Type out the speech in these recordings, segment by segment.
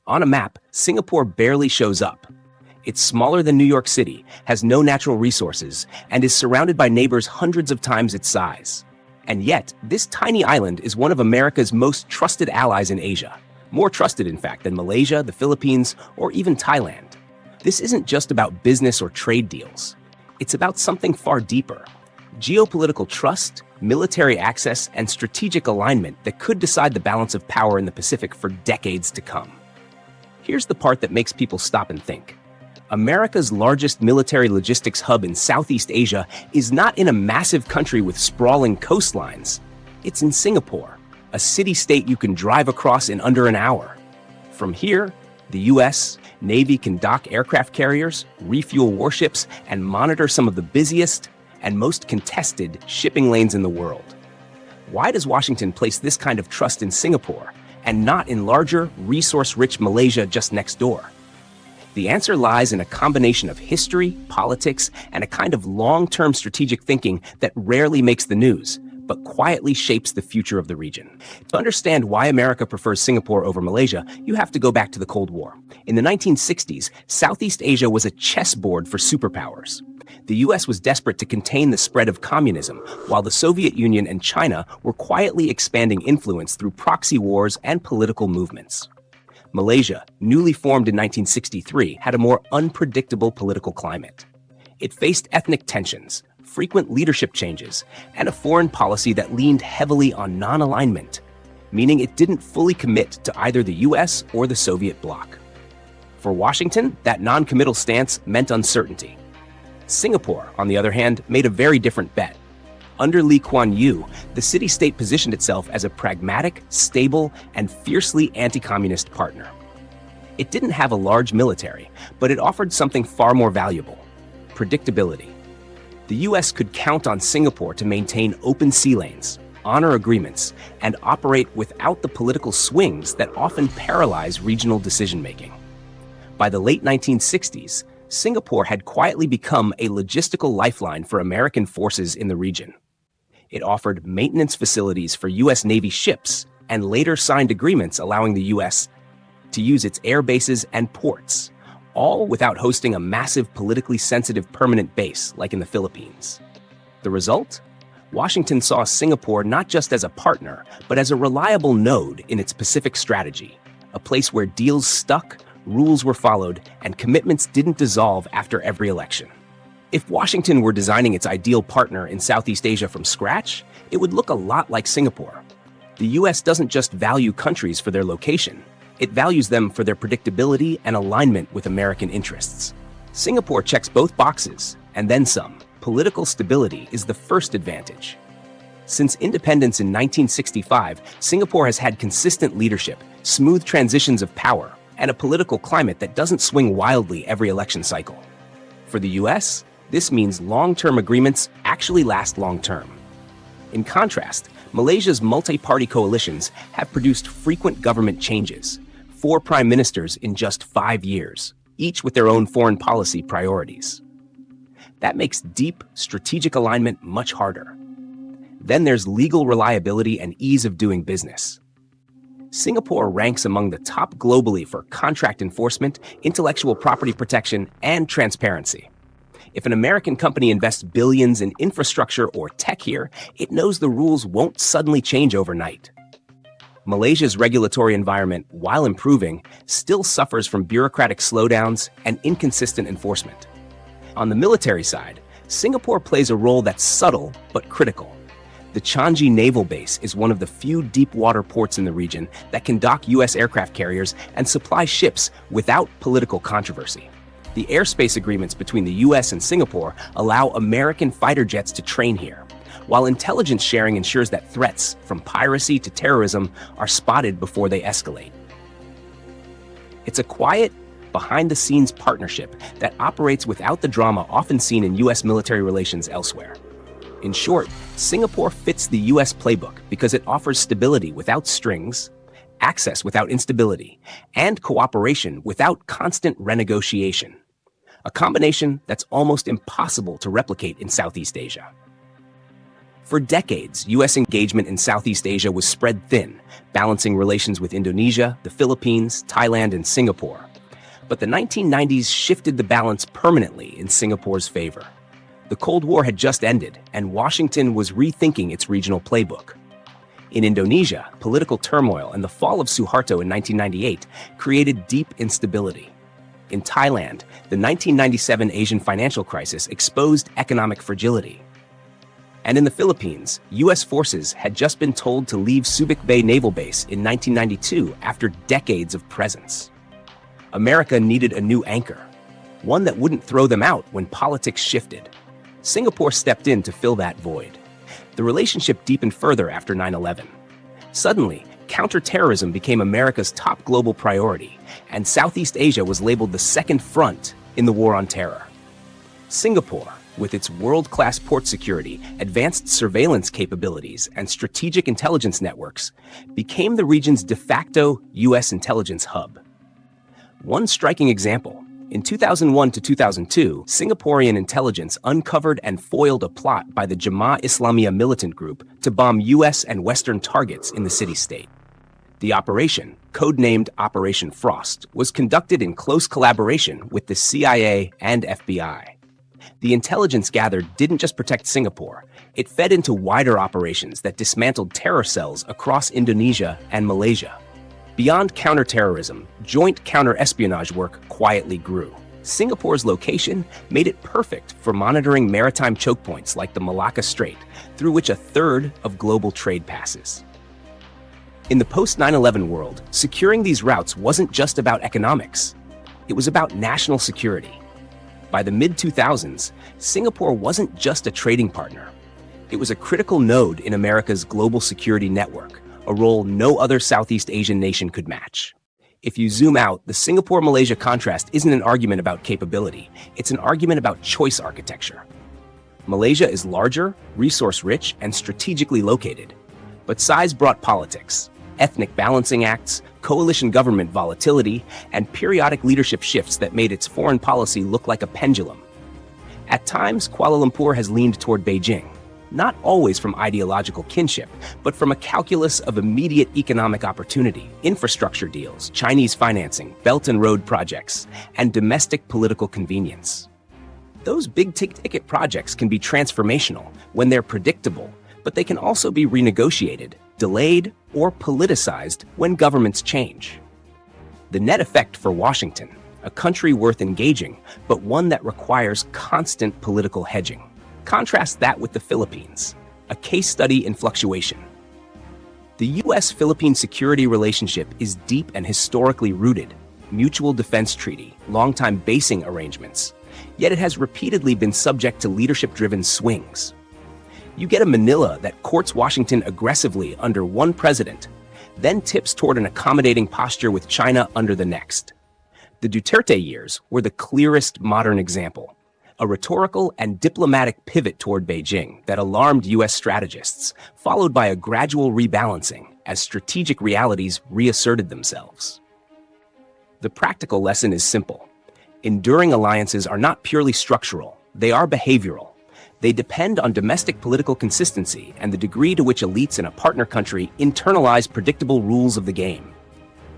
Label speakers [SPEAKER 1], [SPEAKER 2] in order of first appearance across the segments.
[SPEAKER 1] On a map, Singapore barely shows up. It's smaller than New York City, has no natural resources, and is surrounded by neighbors hundreds of times its size. And yet, this tiny island is one of America's most trusted allies in Asia. More trusted, in fact, than Malaysia, the Philippines, or even Thailand. This isn't just about business or trade deals. It's about something far deeper. Geopolitical trust, military access, and strategic alignment that could decide the balance of power in the Pacific for decades to come. Here's the part that makes people stop and think. America's largest military logistics hub in Southeast Asia is not in a massive country with sprawling coastlines. It's in Singapore, a city-state you can drive across in under an hour. From here, the U.S. Navy can dock aircraft carriers, refuel warships, and monitor some of the busiest and most contested shipping lanes in the world. Why does Washington place this kind of trust in Singapore and not in larger, resource-rich Malaysia just next door? The answer lies in a combination of history, politics, and a kind of long-term strategic thinking that rarely makes the news, but quietly shapes the future of the region. To understand why America prefers Singapore over Malaysia, you have to go back to the Cold War. In the 1960s, Southeast Asia was a chessboard for superpowers. The U.S. was desperate to contain the spread of communism, while the Soviet Union and China were quietly expanding influence through proxy wars and political movements. Malaysia, newly formed in 1963, had a more unpredictable political climate. It faced ethnic tensions, frequent leadership changes, and a foreign policy that leaned heavily on non-alignment, meaning it didn't fully commit to either the US or the Soviet bloc. For Washington, that non-committal stance meant uncertainty. Singapore, on the other hand, made a very different bet. Under Lee Kuan Yew, the city-state positioned itself as a pragmatic, stable, and fiercely anti-communist partner. It didn't have a large military, but it offered something far more valuable: predictability. The U.S. could count on Singapore to maintain open sea lanes, honor agreements, and operate without the political swings that often paralyze regional decision-making. By the late 1960s, Singapore had quietly become a logistical lifeline for American forces in the region. It offered maintenance facilities for U.S. Navy ships and later signed agreements allowing the U.S. to use its air bases and ports, all without hosting a massive politically sensitive permanent base like in the Philippines. The result? Washington saw Singapore not just as a partner, but as a reliable node in its Pacific strategy, a place where deals stuck, rules were followed, and commitments didn't dissolve after every election. If Washington were designing its ideal partner in Southeast Asia from scratch, it would look a lot like Singapore. The U.S. doesn't just value countries for their location, it values them for their predictability and alignment with American interests. Singapore checks both boxes, and then some. Political stability is the first advantage. Since independence in 1965, Singapore has had consistent leadership, smooth transitions of power, and a political climate that doesn't swing wildly every election cycle. For the U.S., this means long-term agreements actually last long-term. In contrast, Malaysia's multi-party coalitions have produced frequent government changes, 4 prime ministers in just 5 years, each with their own foreign policy priorities. That makes deep, strategic alignment much harder. Then there's legal reliability and ease of doing business. Singapore ranks among the top globally for contract enforcement, intellectual property protection, and transparency. If an American company invests billions in infrastructure or tech here, it knows the rules won't suddenly change overnight. Malaysia's regulatory environment, while improving, still suffers from bureaucratic slowdowns and inconsistent enforcement. On the military side, Singapore plays a role that's subtle but critical. The Changi Naval Base is one of the few deep-water ports in the region that can dock U.S. aircraft carriers and supply ships without political controversy. The airspace agreements between the U.S. and Singapore allow American fighter jets to train here, while intelligence sharing ensures that threats, from piracy to terrorism, are spotted before they escalate. It's a quiet, behind-the-scenes partnership that operates without the drama often seen in U.S. military relations elsewhere. In short, Singapore fits the U.S. playbook because it offers stability without strings, access without instability, and cooperation without constant renegotiation. A combination that's almost impossible to replicate in Southeast Asia. For decades, U.S. engagement in Southeast Asia was spread thin, balancing relations with Indonesia, the Philippines, Thailand, and Singapore. But the 1990s shifted the balance permanently in Singapore's favor. The Cold War had just ended, and Washington was rethinking its regional playbook. In Indonesia, political turmoil and the fall of Suharto in 1998 created deep instability. In Thailand, the 1997 Asian financial crisis exposed economic fragility. And in the Philippines, U.S. forces had just been told to leave Subic Bay Naval Base in 1992 after decades of presence. America needed a new anchor, one that wouldn't throw them out when politics shifted. Singapore stepped in to fill that void. The relationship deepened further after 9/11. Suddenly, counterterrorism became America's top global priority, and Southeast Asia was labeled the second front in the war on terror. Singapore, with its world-class port security, advanced surveillance capabilities, and strategic intelligence networks, became the region's de facto U.S. intelligence hub. One striking example: in 2001 to 2002, Singaporean intelligence uncovered and foiled a plot by the Jemaah Islamiyah militant group to bomb U.S. and Western targets in the city-state. The operation, codenamed Operation Frost, was conducted in close collaboration with the CIA and FBI. The intelligence gathered didn't just protect Singapore, it fed into wider operations that dismantled terror cells across Indonesia and Malaysia. Beyond counterterrorism, joint counter-espionage work quietly grew. Singapore's location made it perfect for monitoring maritime choke points like the Malacca Strait, through which a third of global trade passes. In the post-9/11 world, securing these routes wasn't just about economics. It was about national security. By the mid-2000s, Singapore wasn't just a trading partner. It was a critical node in America's global security network, a role no other Southeast Asian nation could match. If you zoom out, the Singapore-Malaysia contrast isn't an argument about capability, it's an argument about choice architecture. Malaysia is larger, resource-rich, and strategically located. But size brought politics, ethnic balancing acts, coalition government volatility, and periodic leadership shifts that made its foreign policy look like a pendulum. At times, Kuala Lumpur has leaned toward Beijing, not always from ideological kinship, but from a calculus of immediate economic opportunity, infrastructure deals, Chinese financing, Belt and Road projects, and domestic political convenience. Those big-ticket projects can be transformational when they're predictable, but they can also be renegotiated, delayed, or politicized when governments change. The net effect for Washington, a country worth engaging, but one that requires constant political hedging. Contrast that with the Philippines, a case study in fluctuation. The U.S.-Philippine security relationship is deep and historically rooted, mutual defense treaty, long-time basing arrangements, yet it has repeatedly been subject to leadership-driven swings. You get a Manila that courts Washington aggressively under one president, then tips toward an accommodating posture with China under the next. The Duterte years were the clearest modern example, a rhetorical and diplomatic pivot toward Beijing that alarmed U.S. strategists, followed by a gradual rebalancing as strategic realities reasserted themselves. The practical lesson is simple. Enduring alliances are not purely structural, they are behavioral. They depend on domestic political consistency and the degree to which elites in a partner country internalize predictable rules of the game.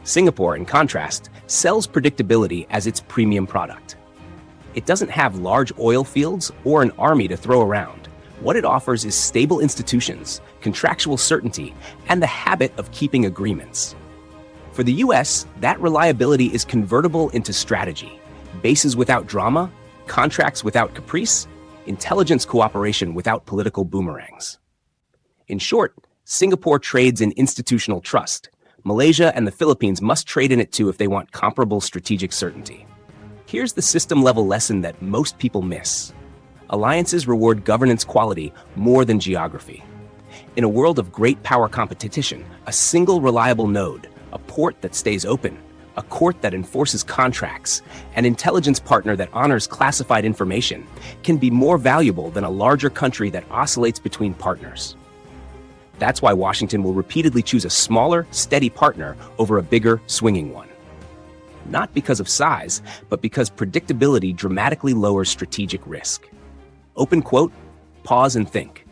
[SPEAKER 1] Singapore, in contrast, sells predictability as its premium product. It doesn't have large oil fields or an army to throw around. What it offers is stable institutions, contractual certainty, and the habit of keeping agreements. For the U.S., that reliability is convertible into strategy: bases without drama, contracts without caprice, intelligence cooperation without political boomerangs. In short, Singapore trades in institutional trust. Malaysia and the Philippines must trade in it too if they want comparable strategic certainty. Here's the system-level lesson that most people miss. Alliances reward governance quality more than geography. In a world of great power competition, a single reliable node, a port that stays open, a court that enforces contracts, an intelligence partner that honors classified information, can be more valuable than a larger country that oscillates between partners. That's why Washington will repeatedly choose a smaller, steady partner over a bigger, swinging one. Not because of size, but because predictability dramatically lowers strategic risk. Open quote, pause and think.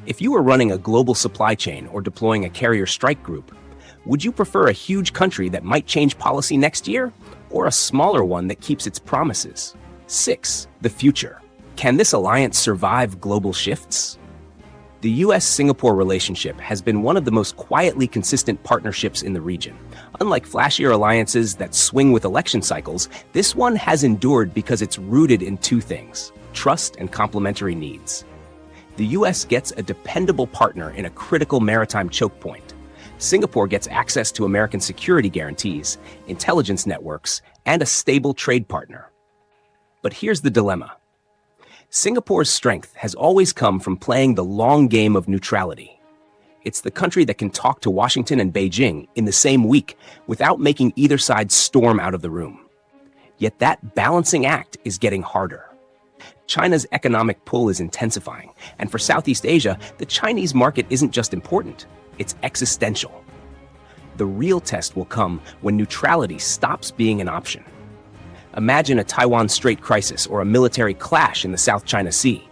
[SPEAKER 1] If you were running a global supply chain or deploying a carrier strike group, would you prefer a huge country that might change policy next year, or a smaller one that keeps its promises? 6. The future. Can this alliance survive global shifts? The US-Singapore relationship has been one of the most quietly consistent partnerships in the region. Unlike flashier alliances that swing with election cycles, this one has endured because it's rooted in two things: trust and complementary needs. The US gets a dependable partner in a critical maritime choke point. Singapore gets access to American security guarantees, intelligence networks, and a stable trade partner. But here's the dilemma. Singapore's strength has always come from playing the long game of neutrality. It's the country that can talk to Washington and Beijing in the same week without making either side storm out of the room. Yet that balancing act is getting harder. China's economic pull is intensifying, and for Southeast Asia, the Chinese market isn't just important, it's existential. The real test will come when neutrality stops being an option. Imagine a Taiwan Strait crisis or a military clash in the South China Sea.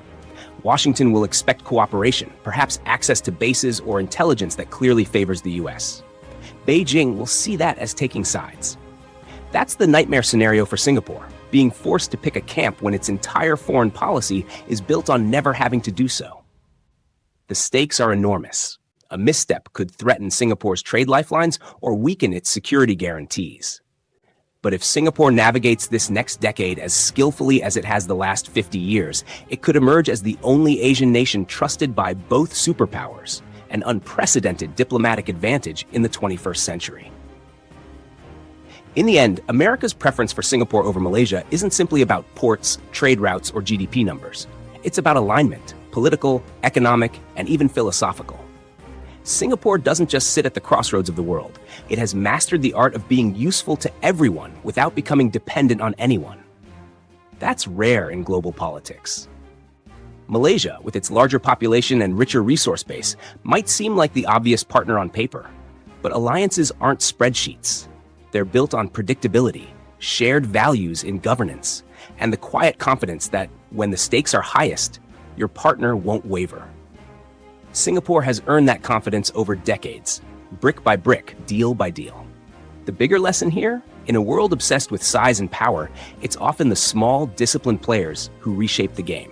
[SPEAKER 1] Washington will expect cooperation, perhaps access to bases or intelligence that clearly favors the US. Beijing will see that as taking sides. That's the nightmare scenario for Singapore, being forced to pick a camp when its entire foreign policy is built on never having to do so. The stakes are enormous. A misstep could threaten Singapore's trade lifelines or weaken its security guarantees. But if Singapore navigates this next decade as skillfully as it has the last 50 years, it could emerge as the only Asian nation trusted by both superpowers, an unprecedented diplomatic advantage in the 21st century. In the end, America's preference for Singapore over Malaysia isn't simply about ports, trade routes, or GDP numbers. It's about alignment, political, economic, and even philosophical. Singapore doesn't just sit at the crossroads of the world. It has mastered the art of being useful to everyone without becoming dependent on anyone. That's rare in global politics. Malaysia, with its larger population and richer resource base, might seem like the obvious partner on paper. But alliances aren't spreadsheets. They're built on predictability, shared values in governance, and the quiet confidence that, when the stakes are highest, your partner won't waver. Singapore has earned that confidence over decades, brick by brick, deal by deal. The bigger lesson here? In a world obsessed with size and power, it's often the small, disciplined players who reshape the game.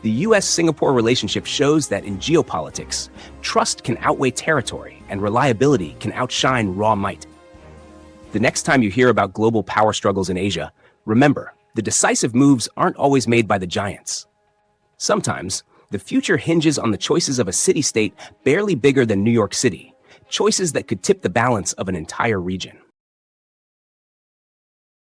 [SPEAKER 1] The US-Singapore relationship shows that in geopolitics, trust can outweigh territory and reliability can outshine raw might. The next time you hear about global power struggles in Asia, remember, the decisive moves aren't always made by the giants. Sometimes, the future hinges on the choices of a city-state barely bigger than New York City, choices that could tip the balance of an entire region.